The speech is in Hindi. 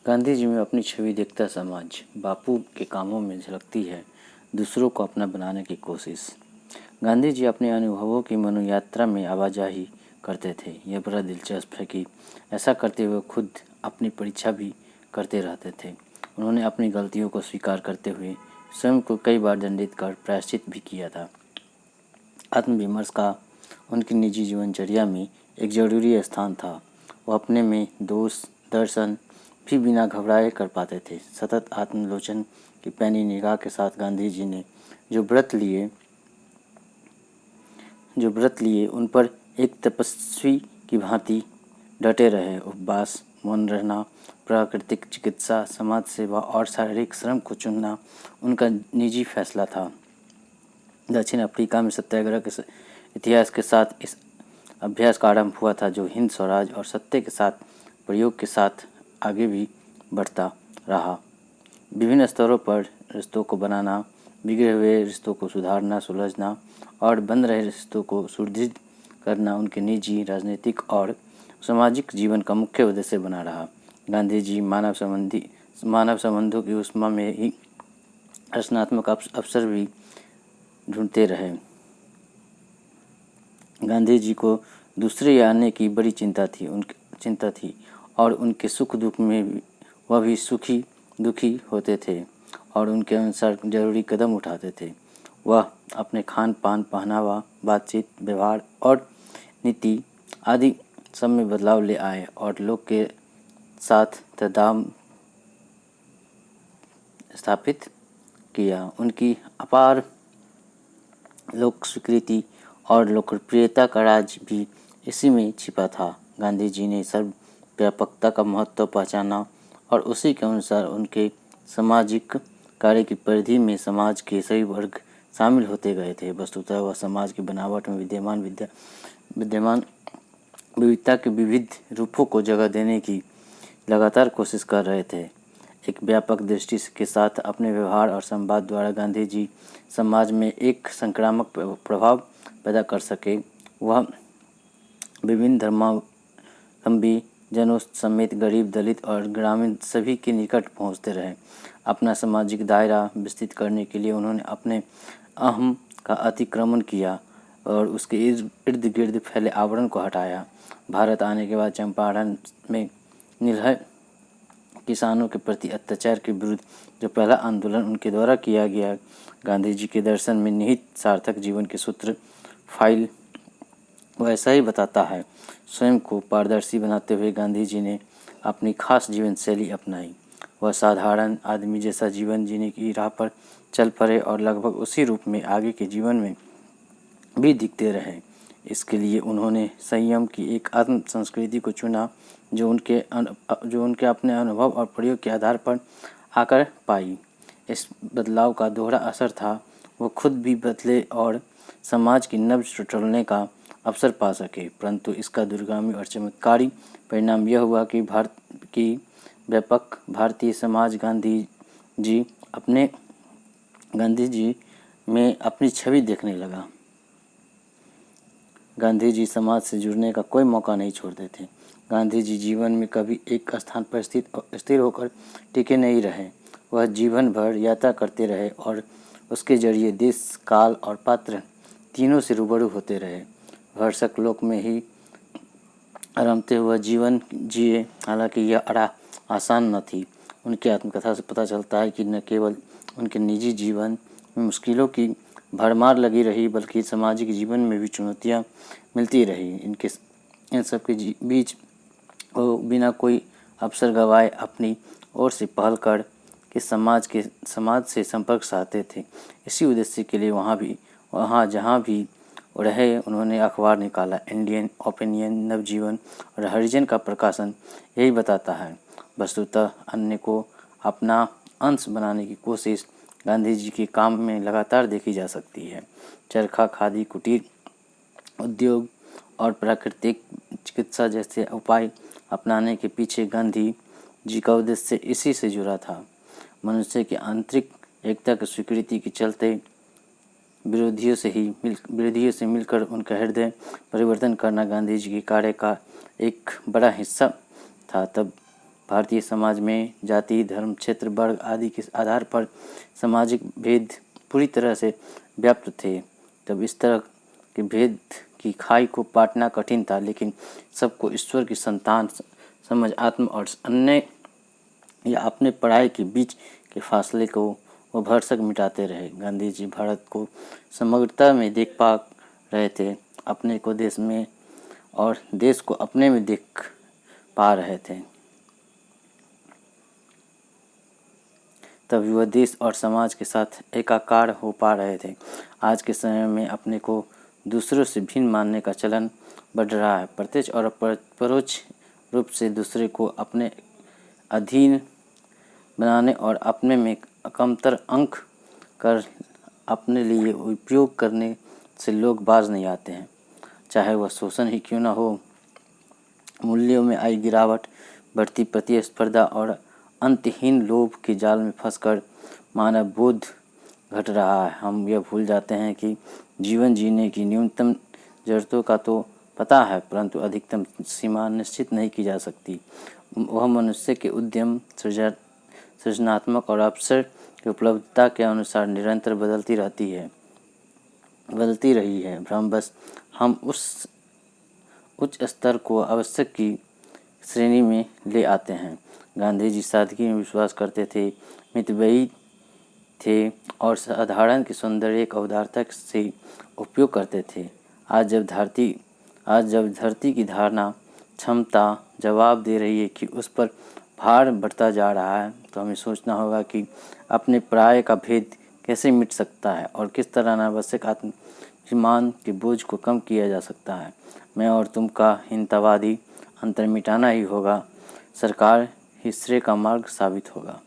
गांधी जी में अपनी छवि देखता समाज बापू के कामों में झलकती है दूसरों को अपना बनाने की कोशिश। गांधी जी अपने अनुभवों की मनोयात्रा में आवाजाही करते थे। यह बड़ा दिलचस्प है कि ऐसा करते हुए खुद अपनी परीक्षा भी करते रहते थे। उन्होंने अपनी गलतियों को स्वीकार करते हुए स्वयं को कई बार दंडित कर प्रायश्चित भी किया था। आत्मविमर्श का उनकी निजी जीवनचर्या में एक जरूरी स्थान था। वह अपने में दोष दर्शन भी बिना घबराए कर पाते थे। सतत आत्मलोचन की पैनी निगाह के साथ गांधी जी ने जो व्रत लिए उन पर एक तपस्वी की भांति डटे रहे। उपवास, मौन रहना, प्राकृतिक चिकित्सा, समाज सेवा और शारीरिक श्रम को चुनना उनका निजी फैसला था। दक्षिण अफ्रीका में सत्याग्रह के इतिहास के साथ इस अभ्यास का आरंभ हुआ था, जो हिंद स्वराज और सत्य के साथ प्रयोग के साथ आगे भी बढ़ता रहा। विभिन्न स्तरों पर रिश्तों को बनाना, बिगड़े हुए रिश्तों को सुधारना, सुलझना और बंद रहे रिश्तों को सुदृढ़ करना उनके निजी, राजनीतिक और सामाजिक जीवन का मुख्य उद्देश्य बना रहा। गांधी जी मानव संबंधों की उष्मा में ही रचनात्मक अवसर भी ढूंढते रहे। गांधी जी को दूसरे आने की बड़ी चिंता थी और उनके सुख दुख में वह भी दुखी होते थे और उनके अनुसार जरूरी कदम उठाते थे। वह अपने खान पान, पहनावा, बातचीत, व्यवहार और नीति आदि सब में बदलाव ले आए और लोग के साथ तदाम स्थापित किया। उनकी अपार लोक स्वीकृति और लोकप्रियता का राज भी इसी में छिपा था। गांधी जी ने सर्वव्यापकता का महत्व पहचाना और उसी के अनुसार उनके सामाजिक कार्य की परिधि में समाज के सभी वर्ग शामिल होते गए थे। वस्तुतः वह समाज की बनावट में विद्यमान विविधता के विविध रूपों को जगह देने की लगातार कोशिश कर रहे थे। एक व्यापक दृष्टि के साथ अपने व्यवहार और संवाद द्वारा गांधी जी समाज में एक संक्रामक प्रभाव पैदा कर सके। वह विभिन्न धर्मावलंबी जनों समेत गरीब, दलित और ग्रामीण सभी के निकट पहुंचते रहे। अपना सामाजिक दायरा विस्तृत करने के लिए उन्होंने अपने अहम का अतिक्रमण किया और उसके इर्द गिर्द फैले आवरण को हटाया। भारत आने के बाद चंपारण में निर्भय किसानों के प्रति अत्याचार के विरुद्ध जो पहला आंदोलन उनके द्वारा किया गया, गांधी जी के दर्शन में निहित सार्थक जीवन के सूत्र फाइल वैसा ही बताता है। स्वयं को पारदर्शी बनाते हुए गांधी जी ने अपनी खास जीवन शैली अपनाई। वह साधारण आदमी जैसा जीवन जीने की राह पर चल पड़े और लगभग उसी रूप में आगे के जीवन में भी दिखते रहे। इसके लिए उन्होंने संयम की एक आत्म संस्कृति को चुना जो उनके अपने अनुभव और प्रयोग के आधार पर आकर पाई। इस बदलाव का दोहरा असर था। वो खुद भी बदले और समाज की नब्ज टटोलने का अवसर पा सके, परंतु इसका दूरगामी और चमत्कारी परिणाम यह हुआ कि व्यापक भारतीय समाज गांधी जी में अपनी छवि देखने लगा। गांधी जी समाज से जुड़ने का कोई मौका नहीं छोड़ते थे। गांधी जी जीवन में कभी एक स्थान पर स्थिर होकर टिके नहीं रहे। वह जीवन भर यात्रा करते रहे और उसके जरिए देश, काल और पात्र तीनों से रूबरू होते रहे। भरसक लोक में ही रमते हुए जीवन जिए। हालांकि यह आसान न थी। उनकी आत्मकथा से पता चलता है कि न केवल उनके निजी जीवन में मुश्किलों की भरमार लगी रही, बल्कि सामाजिक जीवन में भी चुनौतियां मिलती रही। इन सब के बीच वो बिना कोई अवसर गंवाए अपनी ओर से पहल कर के समाज से संपर्क साधते थे। इसी उद्देश्य के लिए वहाँ जहाँ भी रहे उन्होंने अखबार निकाला। इंडियन ओपिनियन, नवजीवन और हरिजन का प्रकाशन यही बताता है। वस्तुतः अन्य को अपना अंश बनाने की कोशिश गांधी जी के काम में लगातार देखी जा सकती है। चरखा, खादी, कुटीर उद्योग और प्राकृतिक चिकित्सा जैसे उपाय अपनाने के पीछे गांधी जी का उद्देश्य इसी से जुड़ा था। मनुष्य की आंतरिक एकता की स्वीकृति के चलते विरोधियों से मिलकर उनका हृदय परिवर्तन करना गांधी जी के कार्य का एक बड़ा हिस्सा था। तब भारतीय समाज में जाति, धर्म, क्षेत्र, वर्ग आदि के आधार पर सामाजिक भेद पूरी तरह से व्याप्त थे। तब इस तरह के भेद की खाई को पाटना कठिन था, लेकिन सबको ईश्वर की संतान समझ आत्म और अन्य या अपने पढ़ाई के बीच के फासले को वो भरसक मिटाते रहे। गांधी जी भारत को समग्रता में देख पा रहे थे, अपने को देश में और देश को अपने में देख पा रहे थे। तभी वह देश और समाज के साथ एकाकार हो पा रहे थे। आज के समय में अपने को दूसरों से भिन्न मानने का चलन बढ़ रहा है। प्रत्यक्ष और परोक्ष रूप से दूसरे को अपने अधीन बनाने और अपने में कमतर अंक कर अपने लिए उपयोग करने से लोग बाज नहीं आते हैं, चाहे वह शोषण ही क्यों न हो। मूल्यों में आई गिरावट, बढ़ती प्रतिस्पर्धा और अंतहीन लोभ के जाल में फंसकर मानव बोध घट रहा है। हम यह भूल जाते हैं कि जीवन जीने की न्यूनतम जरूरतों का तो पता है, परंतु अधिकतम सीमा निश्चित नहीं की जा सकती। वह मनुष्य के उद्यम, सृजनात्मक और अवसर की उपलब्धता के अनुसार निरंतर बदलती रही है। भ्रमवश हम उस उच्च स्तर को आवश्यक की श्रेणी में ले आते हैं। गांधी जी सादगी में विश्वास करते थे, मितव्ययी थे और साधारण की सौंदर्य का उदारता से उपयोग करते थे। आज जब धरती की धारणा क्षमता जवाब दे रही है कि उस पर भार बढ़ता जा रहा है, तो हमें सोचना होगा कि अपने पराये का भेद कैसे मिट सकता है और किस तरह अनावश्यक आत्माभिमान के बोझ को कम किया जा सकता है। मैं और तुम का हिंदवादी अंतर मिटाना ही होगा, सरकार ही श्रेय का मार्ग साबित होगा।